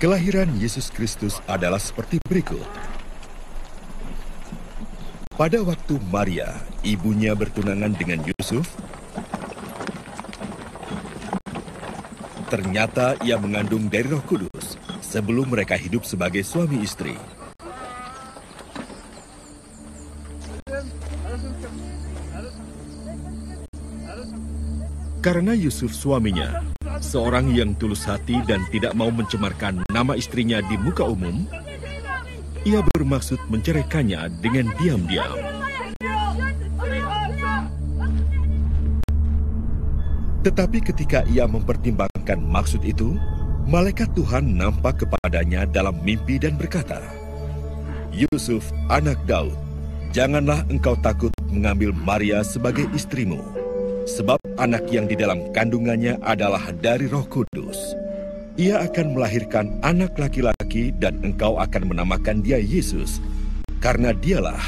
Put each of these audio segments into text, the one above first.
Kelahiran Yesus Kristus adalah seperti berikut. Pada waktu Maria, ibunya bertunangan dengan Yusuf, ternyata ia mengandung dari Roh Kudus sebelum mereka hidup sebagai suami istri. Karena Yusuf suaminya, seorang yang tulus hati dan tidak mau mencemarkan nama istrinya di muka umum, ia bermaksud menceraikannya dengan diam-diam. Tetapi ketika ia mempertimbangkan maksud itu, malaikat Tuhan nampak kepadanya dalam mimpi dan berkata, "Yusuf, anak Daud, janganlah engkau takut mengambil Maria sebagai istrimu, sebab anak yang di dalam kandungannya adalah dari Roh Kudus. Ia akan melahirkan anak laki-laki dan engkau akan menamakan dia Yesus, karena dialah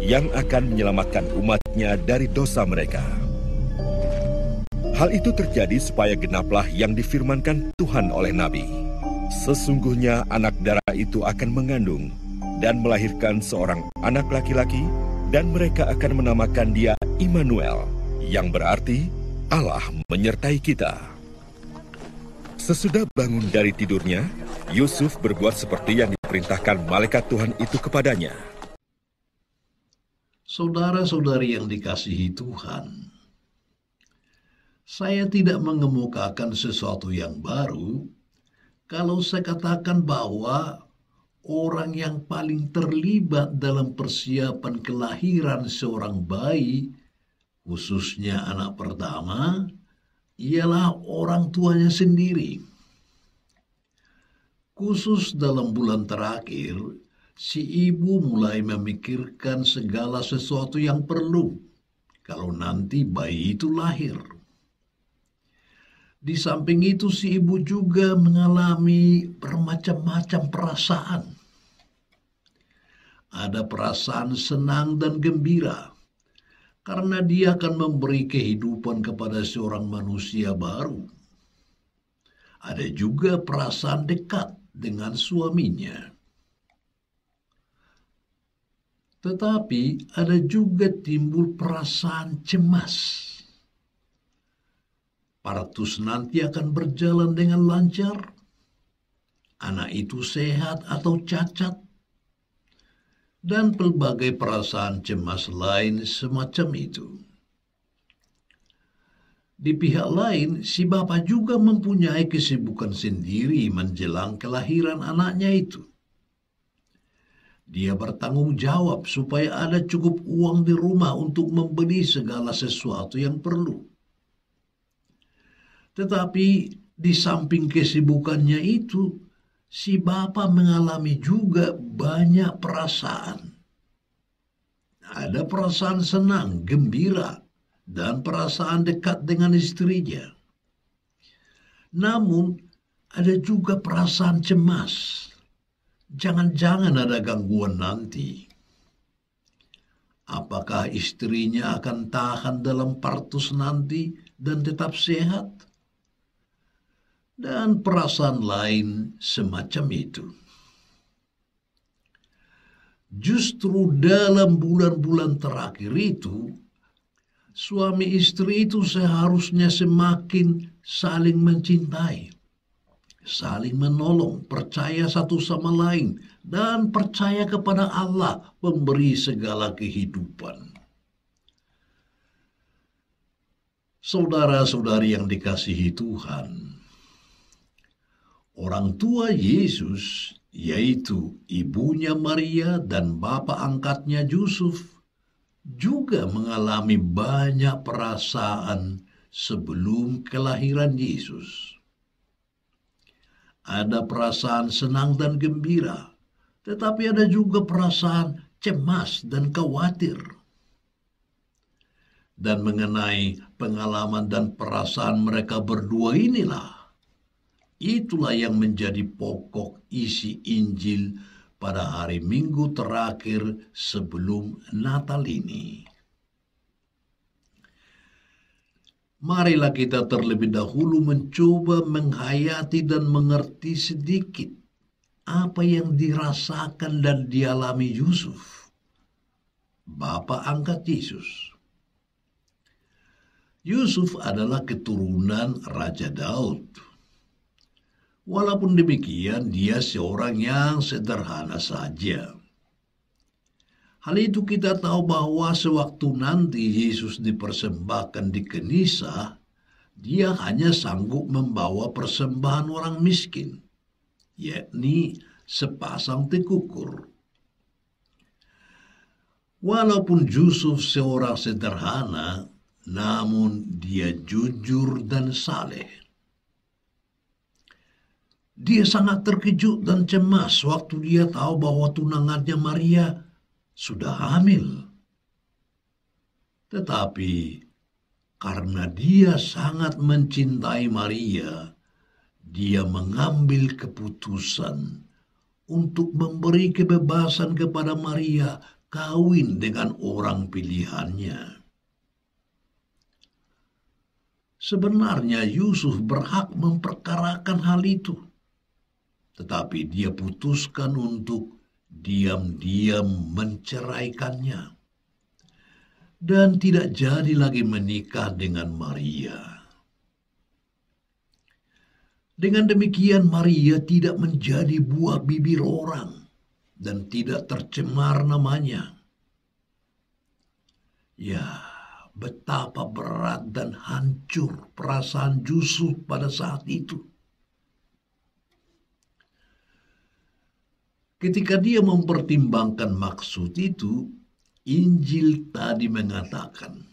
yang akan menyelamatkan umatnya dari dosa mereka." Hal itu terjadi supaya genaplah yang difirmankan Tuhan oleh Nabi. Sesungguhnya anak darah itu akan mengandung dan melahirkan seorang anak laki-laki, dan mereka akan menamakan dia Immanuel, yang berarti Allah menyertai kita. Sesudah bangun dari tidurnya, Yusuf berbuat seperti yang diperintahkan malaikat Tuhan itu kepadanya. Saudara-saudari yang dikasihi Tuhan, saya tidak mengemukakan sesuatu yang baru kalau saya katakan bahwa orang yang paling terlibat dalam persiapan kelahiran seorang bayi, khususnya anak pertama, ialah orang tuanya sendiri. Khusus dalam bulan terakhir, si ibu mulai memikirkan segala sesuatu yang perlu kalau nanti bayi itu lahir. Di samping itu, si ibu juga mengalami bermacam-macam perasaan. Ada perasaan senang dan gembira, karena dia akan memberi kehidupan kepada seorang manusia baru. Ada juga perasaan dekat dengan suaminya. Tetapi ada juga timbul perasaan cemas. Partus nanti akan berjalan dengan lancar, anak itu sehat atau cacat, dan pelbagai perasaan cemas lain semacam itu. Di pihak lain, si bapak juga mempunyai kesibukan sendiri menjelang kelahiran anaknya itu. Dia bertanggung jawab supaya ada cukup uang di rumah untuk membeli segala sesuatu yang perlu. Tetapi di samping kesibukannya itu, si bapak mengalami juga banyak perasaan. Ada perasaan senang, gembira, dan perasaan dekat dengan istrinya. Namun, ada juga perasaan cemas. Jangan-jangan ada gangguan nanti. Apakah istrinya akan tahan dalam partus nanti dan tetap sehat? Dan perasaan lain semacam itu. Justru dalam bulan-bulan terakhir itu, suami istri itu seharusnya semakin saling mencintai, saling menolong, percaya satu sama lain, dan percaya kepada Allah pemberi segala kehidupan. Saudara-saudari yang dikasihi Tuhan, orang tua Yesus, yaitu ibunya Maria dan bapa angkatnya Yusuf, juga mengalami banyak perasaan sebelum kelahiran Yesus. Ada perasaan senang dan gembira, tetapi ada juga perasaan cemas dan khawatir. Dan mengenai pengalaman dan perasaan mereka berdua itulah yang menjadi pokok isi Injil pada hari Minggu terakhir sebelum Natal ini. Marilah kita terlebih dahulu mencoba menghayati dan mengerti sedikit apa yang dirasakan dan dialami Yusuf, bapa angkat Yesus. Yusuf adalah keturunan Raja Daud. Walaupun demikian, dia seorang yang sederhana saja. Hal itu kita tahu bahwa sewaktu nanti Yesus dipersembahkan di Kenisa, dia hanya sanggup membawa persembahan orang miskin, yakni sepasang tekukur. Walaupun Yusuf seorang sederhana, namun dia jujur dan saleh. Dia sangat terkejut dan cemas waktu dia tahu bahwa tunangannya Maria sudah hamil. Tetapi karena dia sangat mencintai Maria, dia mengambil keputusan untuk memberi kebebasan kepada Maria kawin dengan orang pilihannya. Sebenarnya Yusuf berhak memperkarakan hal itu, tetapi dia putuskan untuk diam-diam menceraikannya dan tidak jadi lagi menikah dengan Maria. Dengan demikian Maria tidak menjadi buah bibir orang dan tidak tercemar namanya. Ya, betapa berat dan hancur perasaan Yusuf pada saat itu. Ketika dia mempertimbangkan maksud itu, Injil tadi mengatakan,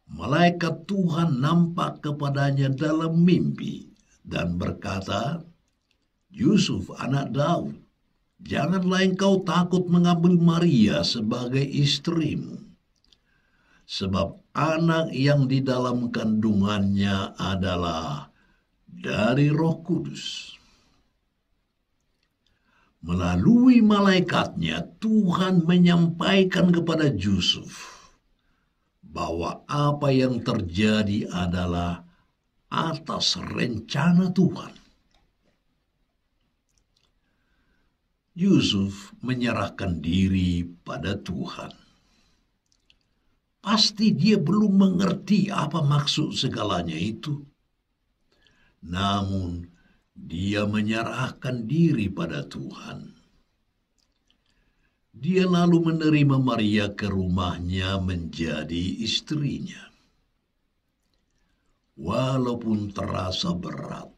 malaikat Tuhan nampak kepadanya dalam mimpi dan berkata, Yusuf anak Daud, janganlah engkau takut mengambil Maria sebagai istrimu, sebab anak yang di dalam kandungannya adalah dari Roh Kudus. Melalui malaikatnya, Tuhan menyampaikan kepada Yusuf bahwa apa yang terjadi adalah atas rencana Tuhan. Yusuf menyerahkan diri pada Tuhan. Pasti dia belum mengerti apa maksud segalanya itu. Namun, dia menyerahkan diri pada Tuhan. Dia lalu menerima Maria ke rumahnya menjadi istrinya. Walaupun terasa berat,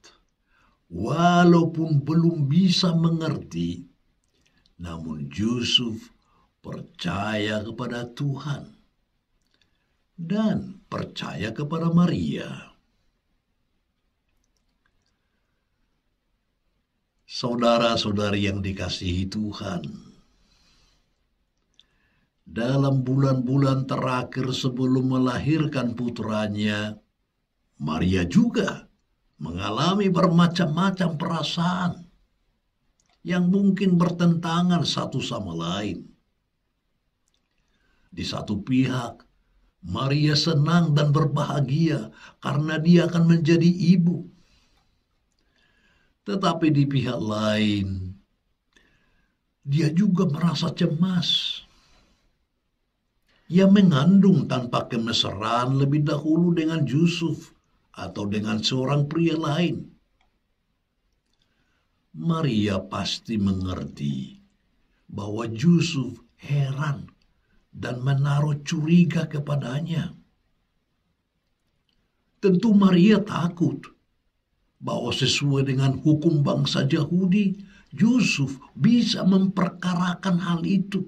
walaupun belum bisa mengerti, namun Yusuf percaya kepada Tuhan dan percaya kepada Maria. Saudara-saudari yang dikasihi Tuhan, dalam bulan-bulan terakhir sebelum melahirkan putranya, Maria juga mengalami bermacam-macam perasaan yang mungkin bertentangan satu sama lain. Di satu pihak, Maria senang dan berbahagia karena dia akan menjadi ibu. Tetapi di pihak lain, dia juga merasa cemas. Ia mengandung tanpa kemesraan lebih dahulu dengan Yusuf atau dengan seorang pria lain. Maria pasti mengerti bahwa Yusuf heran dan menaruh curiga kepadanya. Tentu Maria takut bahwa sesuai dengan hukum bangsa Yahudi, Yusuf bisa memperkarakan hal itu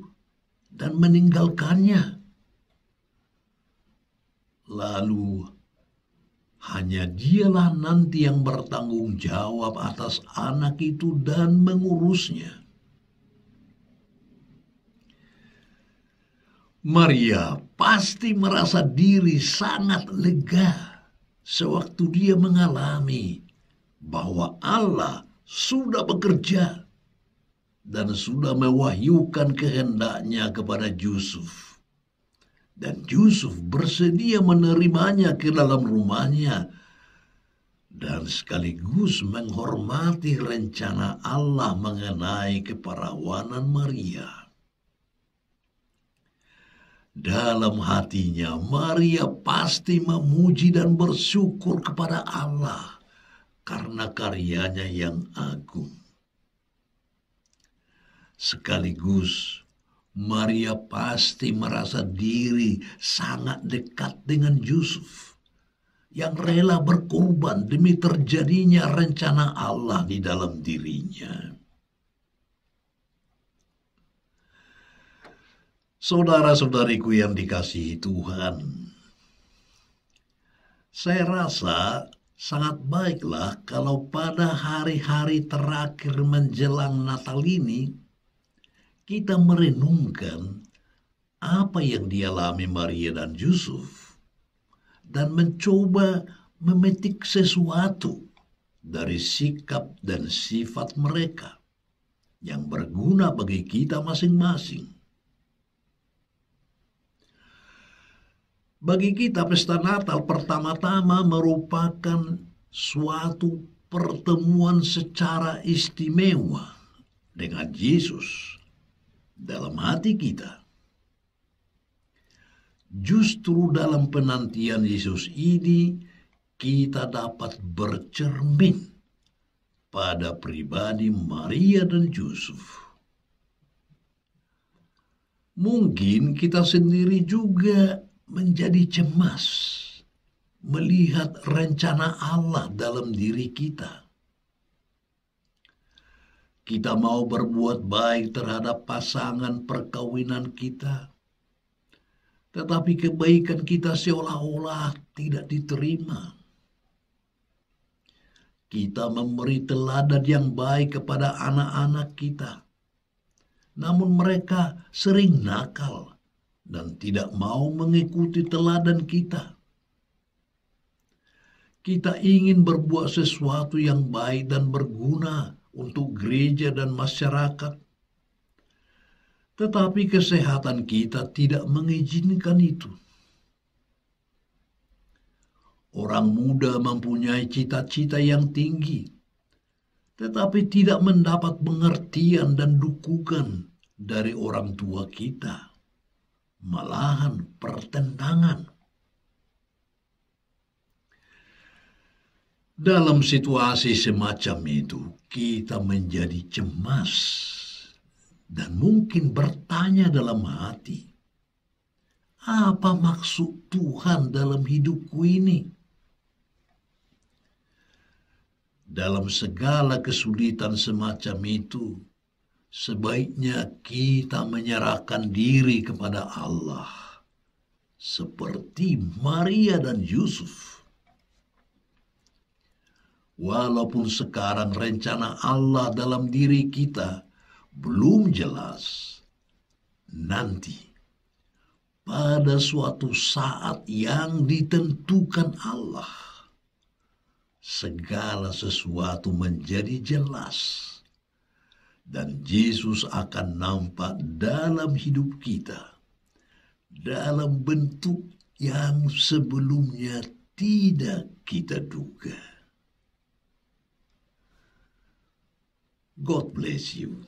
dan meninggalkannya. Lalu, hanya dialah nanti yang bertanggung jawab atas anak itu dan mengurusnya. Maria pasti merasa diri sangat lega sewaktu dia mengalami bahwa Allah sudah bekerja dan sudah mewahyukan kehendaknya kepada Yusuf. Dan Yusuf bersedia menerimanya ke dalam rumahnya dan sekaligus menghormati rencana Allah mengenai keperawanan Maria. Dalam hatinya, Maria pasti memuji dan bersyukur kepada Allah karena karyanya yang agung. Sekaligus, Maria pasti merasa diri sangat dekat dengan Yusuf, yang rela berkorban demi terjadinya rencana Allah di dalam dirinya. Saudara-saudariku yang dikasihi Tuhan, saya rasa sangat baiklah kalau pada hari-hari terakhir menjelang Natal ini kita merenungkan apa yang dialami Maria dan Yusuf dan mencoba memetik sesuatu dari sikap dan sifat mereka yang berguna bagi kita masing-masing. Bagi kita, pesta Natal pertama-tama merupakan suatu pertemuan secara istimewa dengan Yesus dalam hati kita. Justru dalam penantian Yesus ini, kita dapat bercermin pada pribadi Maria dan Yusuf. Mungkin kita sendiri juga menjadi cemas melihat rencana Allah dalam diri kita. Kita mau berbuat baik terhadap pasangan perkawinan kita, tetapi kebaikan kita seolah-olah tidak diterima. Kita memberi teladan yang baik kepada anak-anak kita, namun mereka sering nakal dan tidak mau mengikuti teladan kita. Kita ingin berbuat sesuatu yang baik dan berguna untuk gereja dan masyarakat, tetapi kesehatan kita tidak mengizinkan itu. Orang muda mempunyai cita-cita yang tinggi, tetapi tidak mendapat pengertian dan dukungan dari orang tua kita. Malahan pertentangan. Dalam situasi semacam itu, kita menjadi cemas dan mungkin bertanya dalam hati, apa maksud Tuhan dalam hidupku ini? Dalam segala kesulitan semacam itu, sebaiknya kita menyerahkan diri kepada Allah, seperti Maria dan Yusuf. Walaupun sekarang rencana Allah dalam diri kita belum jelas, nanti pada suatu saat yang ditentukan Allah, segala sesuatu menjadi jelas. Dan Yesus akan nampak dalam hidup kita dalam bentuk yang sebelumnya tidak kita duga. God bless you.